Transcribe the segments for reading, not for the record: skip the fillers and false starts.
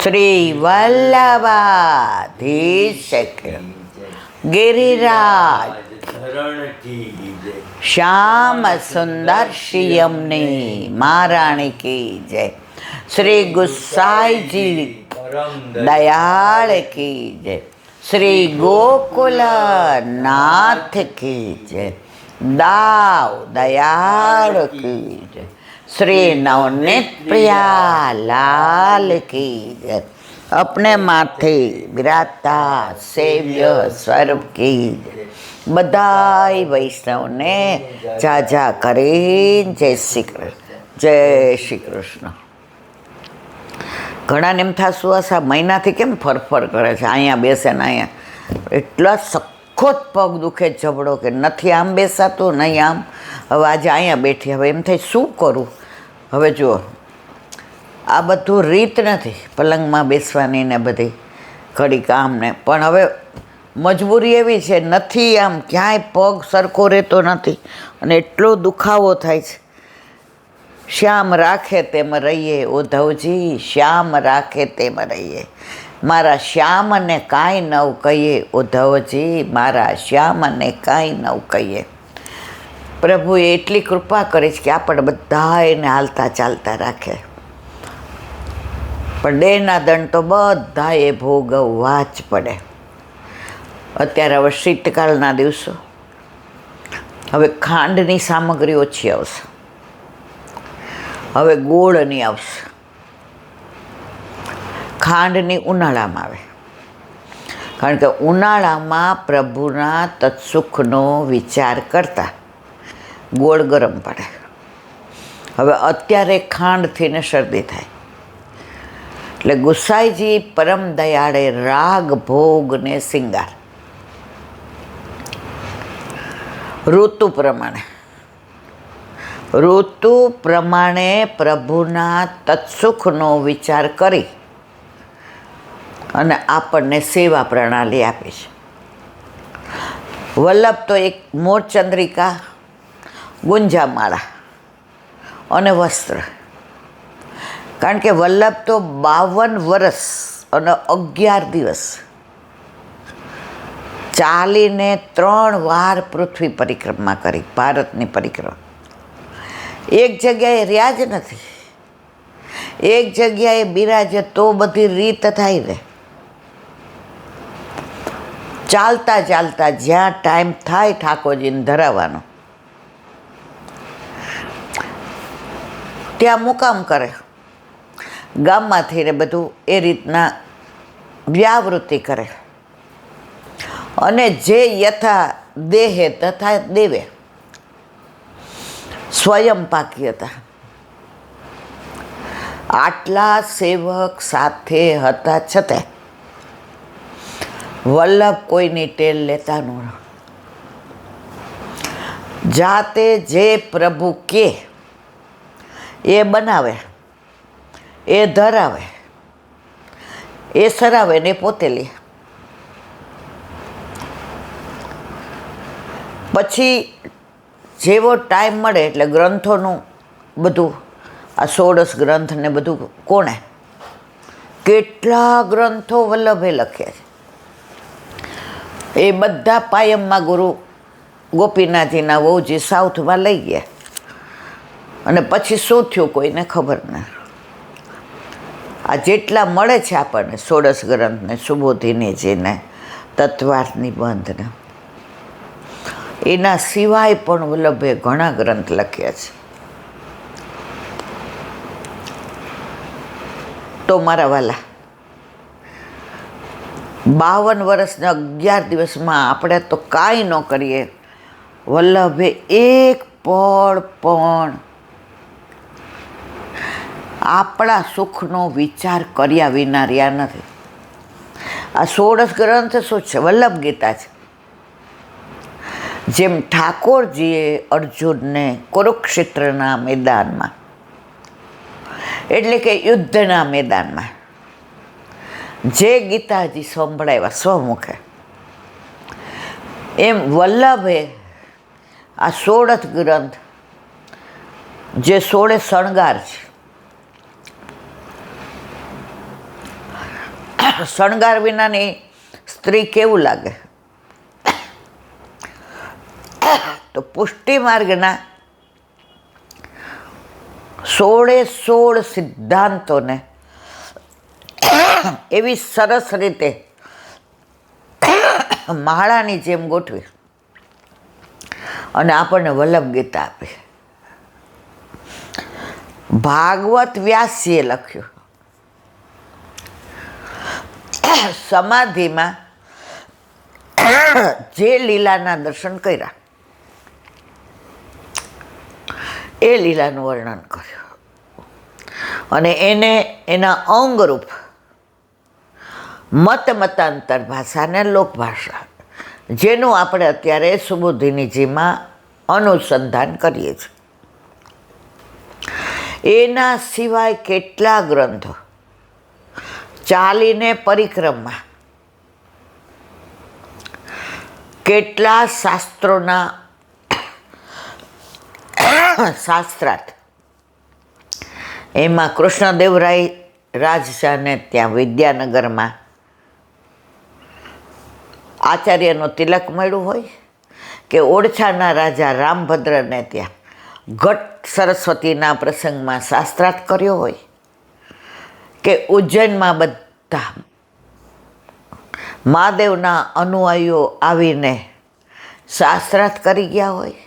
શ્રી વલ્લભાધીશ ગિરિરાજ શ્યામ સુંદર શિયમની મહારાણી की जय। श्री गुसाईजी दयाल की जय। श्री गोकुल नाथ की जय। दाव दयाल की जय। श्री नवनीत प्रिया लाल की जय। अपने माथे विराजता सेव्य स्वरूप की जय। बधाई वैष्णव ने जाजा करे जय श्री कृष्ण। जय श्री कृष्ण। ઘણાને એમ થતું હશે મહિનાથી કેમ ફરફર કરે છે, અહીંયા બેસે ને અહીંયા એટલા સખત પગ દુખે જબડો કે નથી આમ બેસાતું નહીં આમ। હવે આજે અહીંયા બેઠી, હવે એમ થાય શું કરું। હવે જુઓ, આ બધું રીત નથી પલંગમાં બેસવાની ને બધી ઘડી કામ ને, પણ હવે મજબૂરી એવી છે, નથી આમ ક્યાંય પગ સરખો રહેતો નથી અને એટલો દુખાવો થાય છે। શ્યામ રાખે તેમ રહીએ ઉદ્ધવજી, શ્યામ રાખે તેમ રહીએ। મારા શ્યામને કાંઈ નવ કહીએ ઉદ્ધવજી, મારા શ્યામને કાંઈ નવ કહીએ। પ્રભુએ એટલી કૃપા કરી છે કે આપણે બધા એને હાલતા ચાલતા રાખે, પણ દેહના દંડ તો બધા એ ભોગવવા જ પડે। અત્યારે હવે શીતકાળના દિવસો, હવે ખાંડની સામગ્રી ઓછી આવશે, હવે ગોળની આવશે। ખાંડની ઉનાળામાં આવે, કારણ કે ઉનાળામાં પ્રભુના તત્સુખનો વિચાર કરતા ગોળ ગરમ પડે। હવે અત્યારે ખાંડથી ને શરદી થાય, એટલે ગુસાઈજી પરમ દયાળે રાગ ભોગ ને શિંગાર ઋતુ પ્રમાણે પ્રભુના તત્સુખનો વિચાર કરી અને આપણને સેવા પ્રણાલી આપી છે। વલ્લભ તો એક મોરચંદ્રિકા, ગુંજામાળા અને વસ્ત્ર, કારણ કે વલ્લભ તો 52 વર્ષ અને 11 દિવસ ચાલીને 3 વાર પૃથ્વી પરિક્રમા કરી, ભારતની પરિક્રમા। એક જગ્યાએ રહ્યા જ નથી, એક જગ્યાએ બિરાજે તો બધી રીત થાય ને। ચાલતા ચાલતા જ્યાં ટાઈમ થાય ઠાકોરજીને ધરાવવાનો ત્યાં મુકામ કરે, ગામમાંથી ને બધું એ રીતના વ્યાવૃત્તિ કરે, અને જે યથા દેહે તથા દેવે સ્વયં પાકી હતા। આટલા સેવક સાથે હતા છતાં વલ્લભ કોઈની ટેલ લેતા ન, જાતે જે પ્રભુ કે એ બનાવે, એ ધરાવે, એ સરાવે ને પોતે લે। પછી જેવો ટાઈમ મળે એટલે ગ્રંથોનું બધું, આ 16 ગ્રંથ ને બધું કોણે, કેટલા ગ્રંથો વલ્લભે લખ્યા છે, એ બધા પાયમમાં ગુરુ ગોપીનાથજીના વહુજી સાઉથમાં લઈ ગયા, અને પછી શું થયું કોઈને ખબર ના। આ જેટલા મળે છે આપણને 16 ગ્રંથને, સુબોધિનીજીને, તત્વાર્થ નિબંધને, એના સિવાય પણ વલ્લભે ઘણા ગ્રંથ લખ્યા છે। તો મારા વાલા, 52 વર્ષને 11 દિવસમાં આપણે તો કાંઈ ન કરીએ, વલ્લભે એક પળ પણ આપણા સુખનો વિચાર કર્યા વિના રહ્યા નથી। આ 16 ગ્રંથ શું છે? વલ્લભ ગીતા છે। જેમ ઠાકોરજીએ અર્જુનને કુરુક્ષેત્રના મેદાનમાં, એટલે કે યુદ્ધના મેદાનમાં જે ગીતાજી સંભળાવ્યા સ્વમુખે, એમ વલ્લભે આ 16 ગ્રંથ જે 16 શણગાર છે શણગાર વિનાની સ્ત્રી કેવું લાગે? તો પુષ્ટિ માર્ગના 16 સિદ્ધાંતોને એવી સરસ રીતે માળાની જેમ ગોઠવી અને આપણને વલ્લભ ગીતા આપી. ભાગવત વ્યાસીએ લખ્યું. સમાધિમાં જે લીલાના દર્શન કર્યા એ લીલાનું વર્ણન કર્યું અને એને એના અંગરૂપ મતાંતર ભાષા અને લોકભાષા જેનું આપણે અત્યારે સુબુદ્ધિનીજીમાં અનુસંધાન કરીએ છીએ. એના સિવાય કેટલા ગ્રંથો, ચાલીને પરિક્રમા, કેટલા શાસ્ત્રોના શાસ્ત્રાર્થ. એમાં કૃષ્ણદેવરાય રાજશાહને ત્યાં વિદ્યાનગરમાં આચાર્યનો તિલક મળ્યું હોય, કે ઓળછાના રાજા રામભદ્રને ત્યાં ઘટ સરસ્વતીના પ્રસંગમાં શાસ્ત્રાર્થ કર્યો હોય, કે ઉજ્જૈનમાં બધા મહાદેવના અનુયાયીઓ આવીને શાસ્ત્રાર્થ કરી ગયા હોય.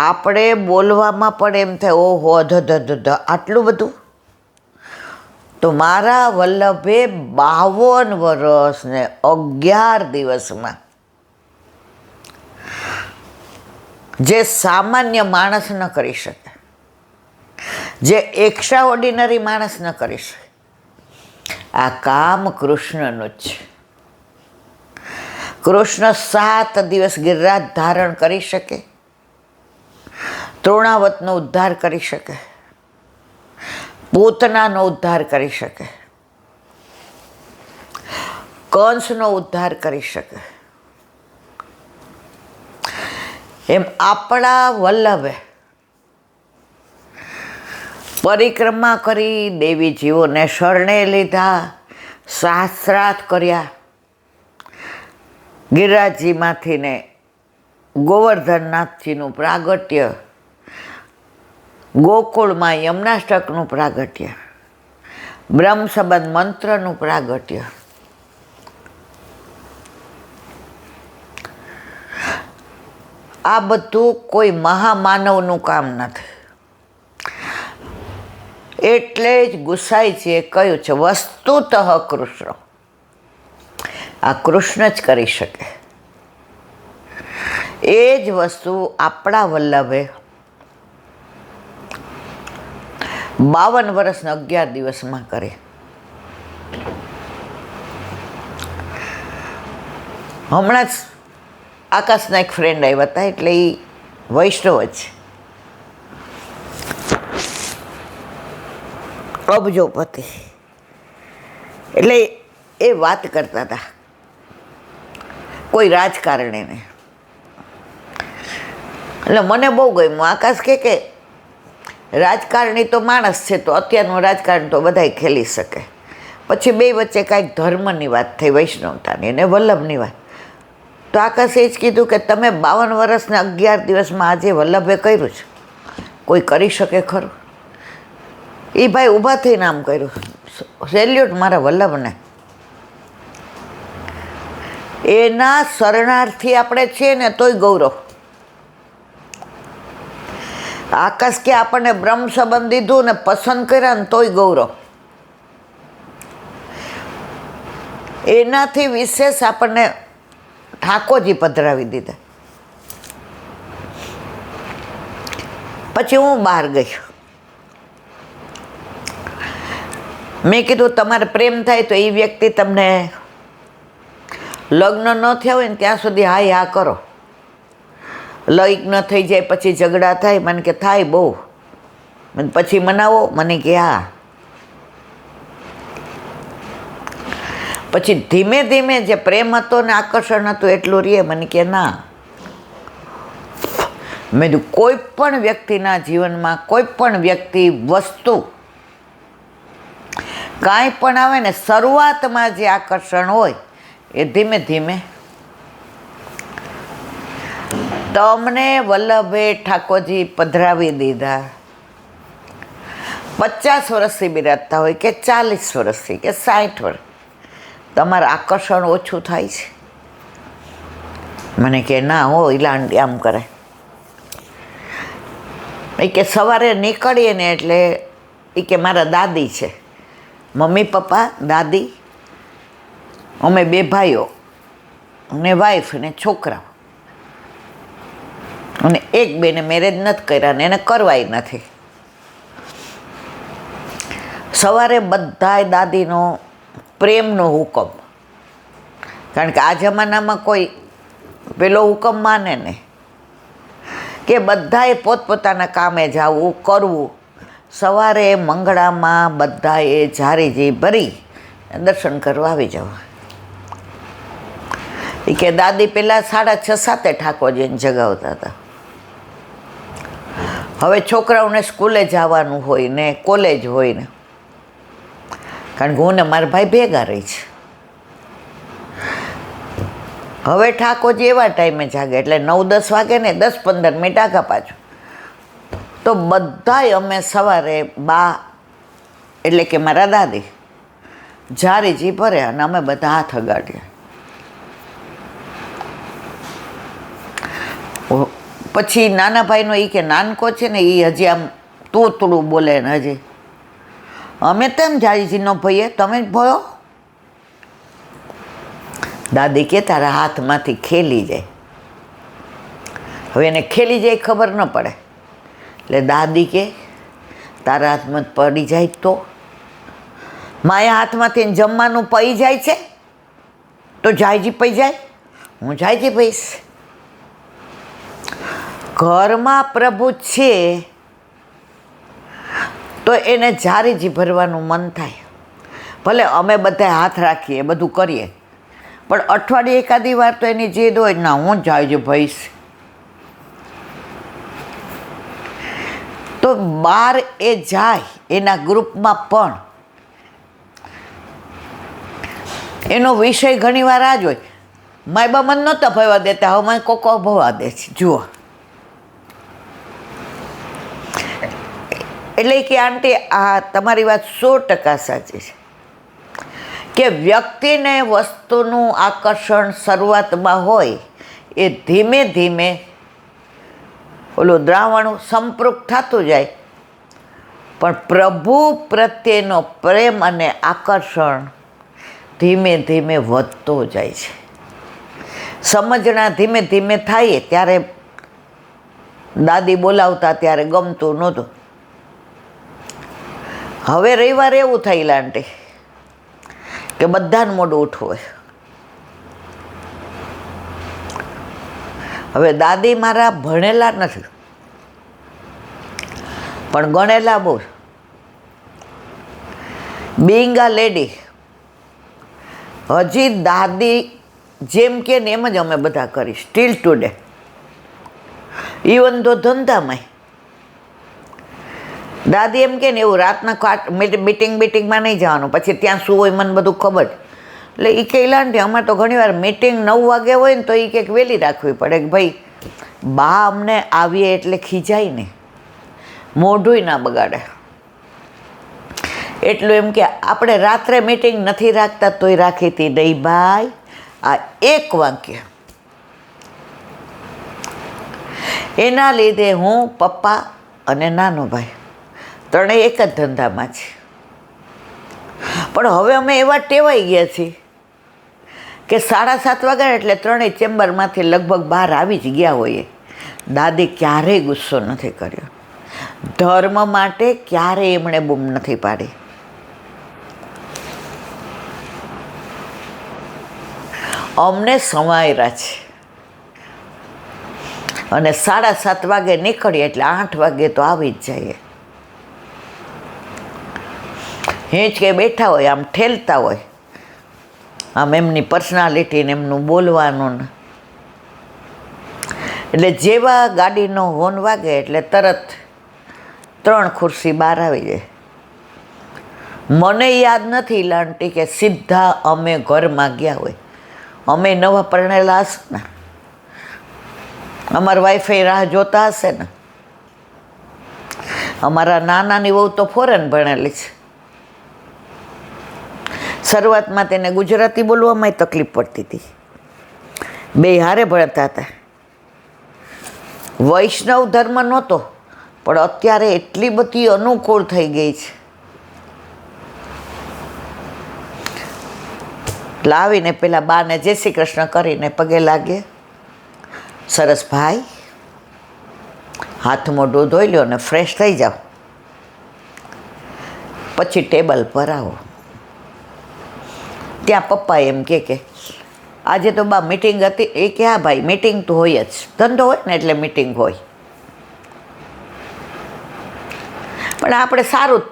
આપણે બોલવામાં પણ એમ થાય ઓહો આટલું બધું. તો મારા વલ્લભે 52 વર્ષ ને 11 દિવસમાં જે સામાન્ય માણસ ન કરી શકે, જે એક્સ્ટ્રા ઓર્ડિનરી માણસ ન કરી શકે, આ કામ કૃષ્ણનું જ છે. કૃષ્ણ 7 દિવસ ગિરિરાજ ધારણ કરી શકે, તૃણાવતનો ઉદ્ધાર કરી શકે, પૂતનાનો ઉદ્ધાર કરી શકે, કંસનો ઉદ્ધાર કરી શકે. એમ આપણા વલ્લભે પરિક્રમા કરી, દેવીજીઓને શરણે લીધા, શાસ્ત્રાર્થ કર્યા, ગિરિરાજજીમાંથી ને ગોવર્ધનનાથજીનું પ્રાગટ્ય, ગોકુળમાં યમનાષ્ટકનું પ્રાગટ્ય, બ્રહ્મ સંબંધ મંત્રનું પ્રાગટ્ય, આ બધું કોઈ મહામાનવનું કામ નથી. એટલે જ ગુસાઈજીએ કહ્યું છે વસ્તુતઃ કૃષ્ણ. આ કૃષ્ણ જ કરી શકે. એ જ વસ્તુ આપણા વલ્લભે 52 વર્ષને 11 દિવસમાં કરી. હમણાં જ આકાશના એક ફ્રેન્ડ આવ્યા હતા, એટલે એ વૈષ્ણવ જ અબજોપતિ. એટલે એ વાત કરતા હતા કોઈ રાજકારણીને. એટલે મને બહુ ગમ્યું. આકાશ કે રાજકારણી તો માણસ છે, તો અત્યારનું રાજકારણ તો બધાય ખેલી શકે. પછી બે વચ્ચે કાંઈક ધર્મની વાત થઈ, વૈષ્ણવતાની અને વલ્લભની વાત. તો આકાશે એ જ કીધું કે તમે 52 વર્ષને 11 દિવસમાં આજે વલ્લભે કર્યું છે, કોઈ કરી શકે ખરું? એ ભાઈ ઊભા થઈને આમ કર્યું, સેલ્યુટ મારા વલ્લભને. એના શરણાર્થી આપણે છીએ ને તોય ગૌરવ. આકાશ કે આપણને બ્રહ્મ સંબંધ દીધું ને પસંદ કર્યા ને તોય ગૌરવ. એનાથી વિશેષ આપણને ઠાકોરજી પધરાવી દીધા. પછી હું બહાર ગઈ. મેં કીધું તમારે પ્રેમ થાય તો એ વ્યક્તિ તમને લગ્ન ન થયા હોય ને ત્યાં સુધી હા હા કરો. લગ્ન થઈ જાય પછી ઝઘડા થાય, મને કે થાય બહુ, મને પછી મનાવો, મને કે હા. પછી ધીમે ધીમે જે પ્રેમ હતો ને આકર્ષણ હતું એટલું રહે, મને કે ના. મેં કીધું કોઈ પણ વ્યક્તિના જીવનમાં કોઈ પણ વ્યક્તિ વસ્તુ કાંઈ પણ આવે ને શરૂઆતમાં જે આકર્ષણ હોય એ ધીમે ધીમે. તમને વલ્લભે ઠાકોરજી પધરાવી દીધા. 50 વર્ષથી બિરાજતા હોય કે 40 વર્ષથી કે 60 વર્ષ, તમારું આકર્ષણ ઓછું થાય છે? મને કે ના હો ઈલાંડી આમ કરે. એ કે સવારે નીકળીએ ને એટલે એ કે મારા દાદી છે, મમ્મી પપ્પા દાદી, અમે 2 ભાઈઓ અને વાઈફ ને છોકરા, અને એક બેને મેરેજ નથી કર્યા ને એને કરવાય નથી. સવારે બધાય દાદીનો પ્રેમનો હુકમ, કારણ કે આ જમાનામાં કોઈ પેલો હુકમ માને ને, કે બધાએ પોતપોતાના કામે જવું કરવું. સવારે મંગળામાં બધાએ ઝારીજી ભરી દર્શન કરવા આવી જવા. એ કે દાદી પહેલાં 6:30-7 ઠાકોરજીને જગાવતા હતા. હવે છોકરાઓને સ્કૂલે જવાનું હોય ને કોલેજ હોય ને, કારણ કે હું ને મારા ભાઈ ભેગા રહી છે. હવે ઠાકોરજી એવા ટાઈમે જાગે એટલે 9-10 વાગે ને 10-15 મિનિટ આગા પાછું. તો બધાય અમે સવારે બા એટલે કે મારા દાદી ઝારીજી ભરે અને અમે બધા હાથ અગાડીએ. પછી નાના ભાઈનો એ કે નાનકો છે ને એ હજી આમ તોતડું બોલે ને હજી, અમે તેમ ઝારીજીનો ભઈએ તમે જ ભયો. દાદી કે તારા હાથમાંથી ખેલી જાય. હવે એને ખેલી જાય ખબર ન પડે એટલે દાદી કે તારા હાથમાં પડી જાય તો, માયા હાથમાંથી જમવાનું પડી જાય છે તો ઝારીજી પડી જાય, હું ઝારીજી પઈશ. ઘરમાં પ્રભુ છે તો એને ઝારીજી ભરવાનું મન થાય. ભલે અમે બધા હાથ રાખીએ બધું કરીએ, પણ અઠવાડિયે એકાદી વાર તો એની જીદ હોય, ના હું ઝારીજી ભરીશ. તો બહાર એ જાય એના ગ્રુપમાં પણ એનો વિષય ઘણી વાર આ જ હોય, માય બા મને નહોતા ભરવા દેતા, હવે મને કોકો ભરવા દે છે. જુઓ, એટલે કે આંટી આ તમારી વાત 100% સાચી છે કે વ્યક્તિને વસ્તુનું આકર્ષણ શરૂઆતમાં હોય એ ધીમે ધીમે ઓલું દ્રાવણ સંપૃક્ત થતું જાય, પણ પ્રભુ પ્રત્યેનો પ્રેમ અને આકર્ષણ ધીમે ધીમે વધતો જાય છે. સમજણા ધીમે ધીમે થાય ત્યારે દાદી બોલાવતા ત્યારે ગમતું નહોતું. હવે રવિવારે એવું થઈ લાંટી કે બધાને મોડું ઉઠવું હોય. હવે દાદી મારા ભણેલા નથી પણ ગણેલા બહુ. બિંગ આ લેડી, હજી દાદી જેમ કે ને એમ જ અમે બધા કરી સ્ટીલ ટુડે. ઇવન તો ધંધામાંય દાદી એમ કે ને એવું રાતના મીટિંગમાં નહીં જવાનું, પછી ત્યાં શું હોય મને બધું ખબર. એટલે એ કે લાંટી અમારે તો ઘણીવાર મીટિંગ 9 વાગે હોય ને તો એ કંઈક વહેલી રાખવી પડે કે ભાઈ બા અમને આવીએ એટલે ખીજાય ને, મોઢુંય ના બગાડે. એટલું એમ કે આપણે રાત્રે મીટિંગ નથી રાખતા તોય રાખી હતી નહીં ભાઈ. આ એક વાક્ય એના લીધે હું, પપ્પા અને નાનો ભાઈ ત્રણેય એક જ ધંધામાં છે. પણ હવે અમે એવા ટેવાઈ ગયા છીએ કે 7:30 વાગ્યા એટલે ત્રણેય ચેમ્બરમાંથી લગભગ બહાર આવી જ ગયા હોઈએ. દાદી ક્યારેય ગુસ્સો નથી કર્યો, ધર્મ માટે ક્યારેય એમણે બૂમ નથી પાડી. અમને સમાયરા છે અને 7:30 વાગે નીકળીએ એટલે 8 વાગે તો આવી જ જઈએ. હિંચકે બેઠા હોય, આમ ઠેલતા હોય, આમ એમની પર્સનાલિટીને એમનું બોલવાનું ને. એટલે જેવા ગાડીનો હોર્ન વાગે એટલે તરત 3 ખુરશી બહાર આવી જાય. મને યાદ નથી લાંટી કે સીધા અમે ઘરમાં ગયા હોય. અમે નવા પરણેલા હશે ને, અમારા વાઈફાઈ રાહ જોતા હશે ને. અમારા નાનાની વહુ તો ફોરેન ભણેલી છે. શરૂઆતમાં તેને ગુજરાતી બોલવામાં તકલીફ પડતી હતી. બે હારે ભણતા હતા. વૈષ્ણવ ધર્મ નહોતો, પણ અત્યારે એટલી બધી અનુકૂળ થઈ ગઈ છે. લાવીને પેલા બાને જય શ્રી કૃષ્ણ કરીને પગે લાગે. સરસ ભાઈ, હાથ મોઢું ધોઈ લ્યો ને ફ્રેશ થઈ જાઓ, પછી ટેબલ પર આવો. ત્યાં પપ્પા એમ કે આજે તો બા મીટિંગ હતી. એ કે હા ભાઈ, મીટિંગ તો હોય જ, ધંધો હોય ને એટલે મીટિંગ હોય. પણ આપણે સારું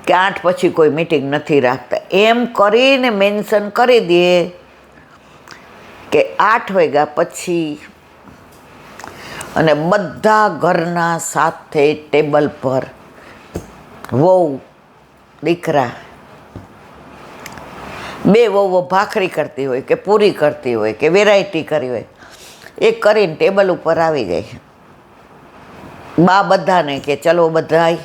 કે 8 પછી કોઈ મીટિંગ નથી રાખતા, એમ કરીને મેન્શન કરી દઈએ કે 8 વાગ્યા પછી, અને બધા ઘરના સાથે ટેબલ પર વહુ દીકરા, બે વહુઓ ભાખરી કરતી હોય કે પૂરી કરતી હોય કે વેરાયટી કરી હોય, એ કરીને ટેબલ ઉપર આવી જાય. બા બધાને કે ચલો બધાય